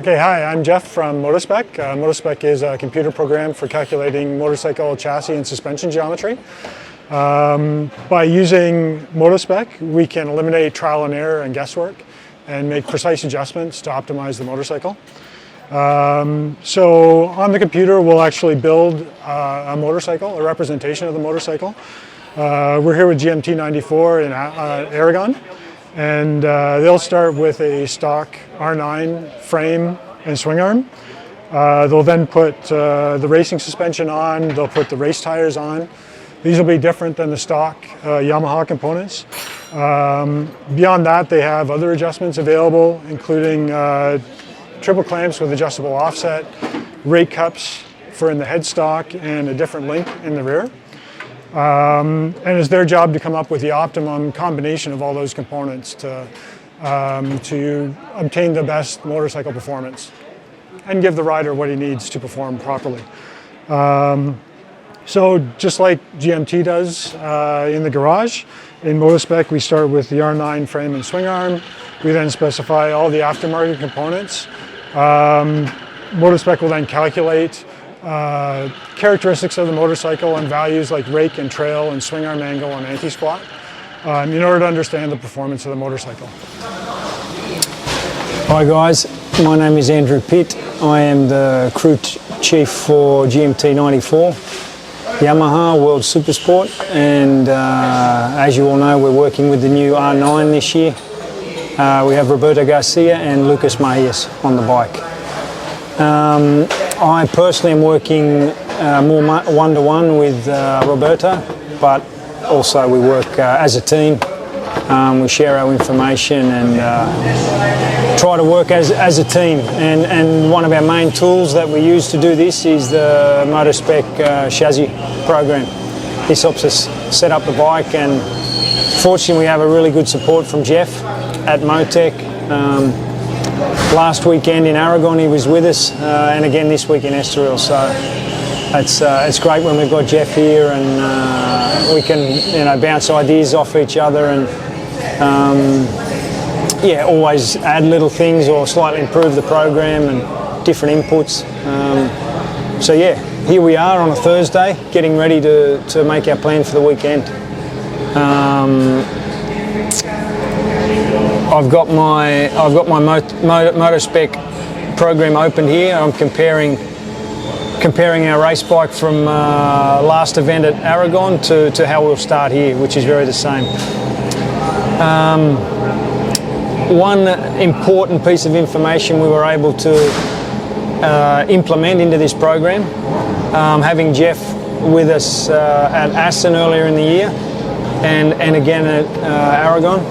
Okay, hi, I'm Jeff from MotoSpec. MotoSpec is a computer program for calculating motorcycle chassis and suspension geometry. By using MotoSpec, we can eliminate trial and error and guesswork and make precise adjustments to optimize the motorcycle. So on the computer, we'll actually build a motorcycle, a representation of the motorcycle. We're here with GMT94 in Aragon. And they'll start with a stock R9 frame and swing arm. They'll then put the racing suspension on, they'll put the race tires on. These will be different than the stock Yamaha components. Beyond that, they have other adjustments available, including triple clamps with adjustable offset, rake cups for in the headstock, and a different link in the rear. And it's their job to come up with the optimum combination of all those components to obtain the best motorcycle performance and give the rider what he needs to perform properly. So just like GMT does in the garage, in MotoSpec we start with the R9 frame and swing arm. We then specify all the aftermarket components. MotoSpec will then calculate characteristics of the motorcycle and values like rake and trail and swing arm angle and anti-squat in order to understand the performance of the motorcycle. Hi guys, my name is Andrew Pitt. I am the crew chief for GMT94, Yamaha World Supersport, and as you all know, we're working with the new R9 this year. We have Roberto Garcia and Mahias on the bike. I personally am working more one-to-one with Roberto, but also we work as a team. We share our information and try to work as a team. And one of our main tools that we use to do this is the MotoSpec chassis program. This helps us set up the bike, and fortunately we have a really good support from Jeff at Motec. Last weekend in Aragon he was with us, and again this week in Estoril. So it's great when we've got Jeff here, and we can bounce ideas off each other, and always add little things or slightly improve the program and different inputs. So yeah, here we are on a Thursday, getting ready to make our plan for the weekend. I've got my MotoSpec program open here. I'm comparing our race bike from last event at Aragon to how we'll start here, which is very the same. One important piece of information we were able to implement into this program, having Jeff with us at Assen earlier in the year and again at Aragon,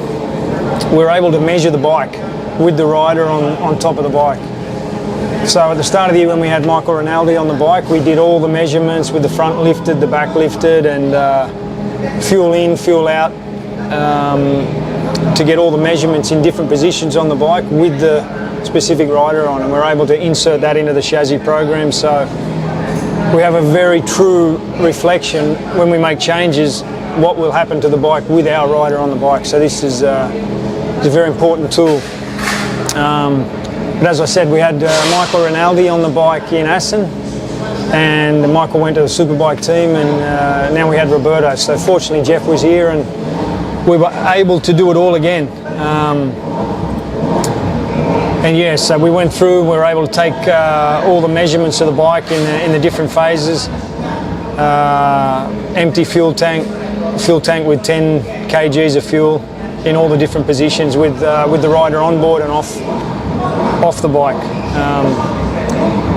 we were able to measure the bike with the rider on top of the bike. So at the start of the year when we had Michael Rinaldi on the bike, we did all the measurements with the front lifted, the back lifted, and fuel in, fuel out, to get all the measurements in different positions on the bike with the specific rider on, and we're able to insert that into the chassis program. So we have a very true reflection when we make changes what will happen to the bike with our rider on the bike. So this is a very important tool. But as I said, we had Michael Rinaldi on the bike in Assen, and Michael went to the Superbike team, and now we had Roberto. So fortunately Jeff was here and we were able to do it all again. And yeah, so we went through, we were able to take all the measurements of the bike in the different phases. Empty fuel tank with 10 kgs of fuel in all the different positions with the rider on board and off the bike.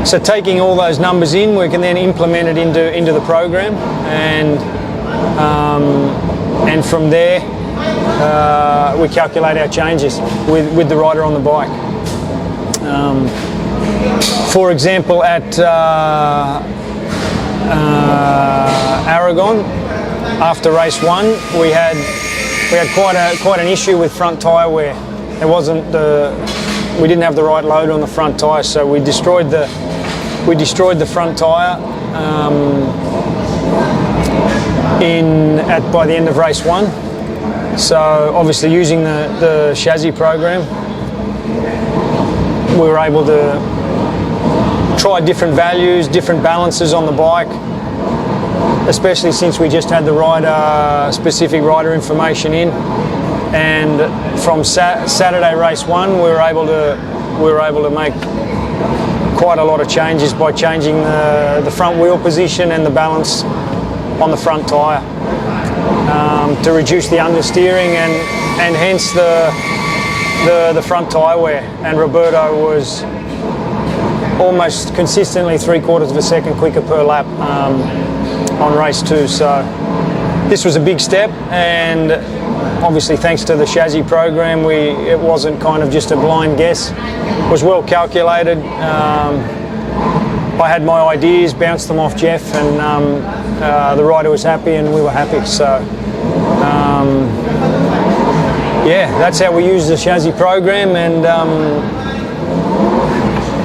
So taking all those numbers in, we can then implement it into the program, and from there we calculate our changes with the rider on the bike. For example, at Aragon, after race 1, we had quite an issue with front tyre wear. We didn't have the right load on the front tyre, so we destroyed the front tyre by the end of race 1. So obviously using the chassis program, we were able to try different values, different balances on the bike, especially since we just had the rider, specific rider information in. And from Saturday race 1, we were able to make quite a lot of changes by changing the front wheel position and the balance on the front tyre to reduce the understeering and hence the front tyre wear. And Roberto was almost consistently 3/4 of a second quicker per lap on race 2. So this was a big step, and obviously thanks to the chassis program, it wasn't kind of just a blind guess. It was well calculated. I had my ideas, bounced them off Jeff, and the rider was happy and we were happy. So yeah, that's how we use the chassis program, and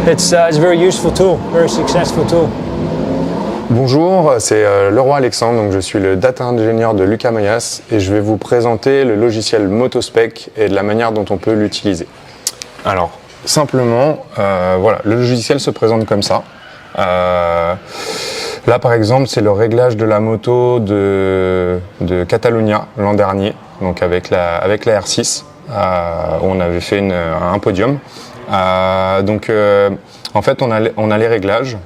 it's a very useful tool, very successful tool. Bonjour, c'est Leroy Alexandre, donc je suis le data ingénieur de Mahias et je vais vous présenter le logiciel MotoSpec et de la manière dont on peut l'utiliser. Alors, simplement, voilà, le logiciel se présente comme ça. Là, par exemple, c'est le réglage de la moto de Catalunya l'an dernier, donc avec la R6, où on avait fait un podium. Donc, en fait, on a les réglages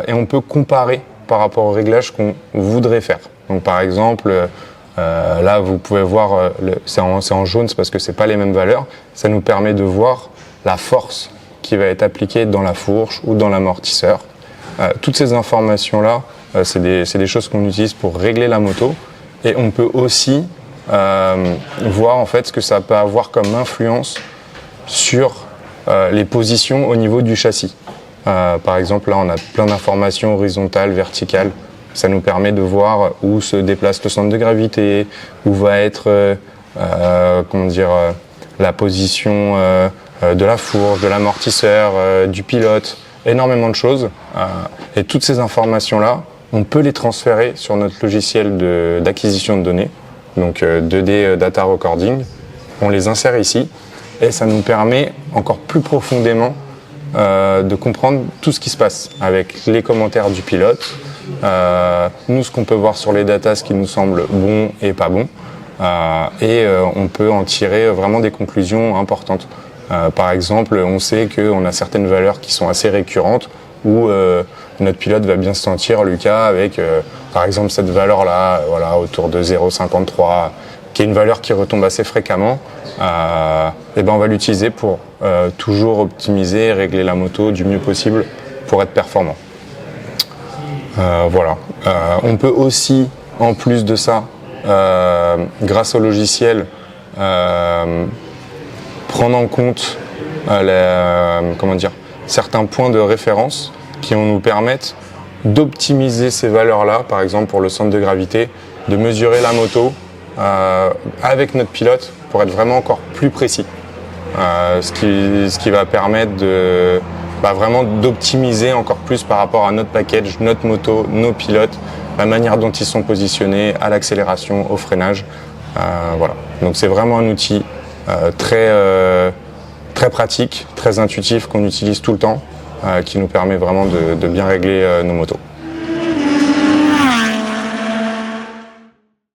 et on peut comparer par rapport aux réglages qu'on voudrait faire. Donc par exemple, là vous pouvez voir, c'est en jaune, c'est parce que c'est pas les mêmes valeurs. Ça nous permet de voir la force qui va être appliquée dans la fourche ou dans l'amortisseur. Toutes ces informations-là, c'est des choses qu'on utilise pour régler la moto. Et on peut aussi voir en fait ce que ça peut avoir comme influence sur les positions au niveau du châssis. Par exemple, là, on a plein d'informations horizontales, verticales. Ça nous permet de voir où se déplace le centre de gravité, où va être la position de la fourche, de l'amortisseur, du pilote, énormément de choses. Et toutes ces informations-là, on peut les transférer sur notre logiciel d'acquisition de données, donc 2D Data Recording. On les insère ici et ça nous permet encore plus profondément de comprendre tout ce qui se passe avec les commentaires du pilote, nous ce qu'on peut voir sur les datas, ce qui nous semble bon et pas bon, et on peut en tirer vraiment des conclusions importantes. Par exemple, on sait qu'on a certaines valeurs qui sont assez récurrentes où notre pilote va bien se sentir, Lucas, avec par exemple cette valeur-là, voilà, autour de 0,53, qui est une valeur qui retombe assez fréquemment. Et ben on va l'utiliser pour toujours optimiser et régler la moto du mieux possible pour être performant. Voilà. On peut aussi, en plus de ça, grâce au logiciel, prendre en compte certains points de référence qui vont nous permettre d'optimiser ces valeurs-là, par exemple pour le centre de gravité, de mesurer la moto avec notre pilote pour être vraiment encore plus précis. Ce qui va permettre vraiment d'optimiser encore plus par rapport à notre package, notre moto, nos pilotes, la manière dont ils sont positionnés, à l'accélération, au freinage. Voilà. Donc c'est vraiment un outil très pratique, très intuitif qu'on utilise tout le temps, qui nous permet vraiment de bien régler nos motos.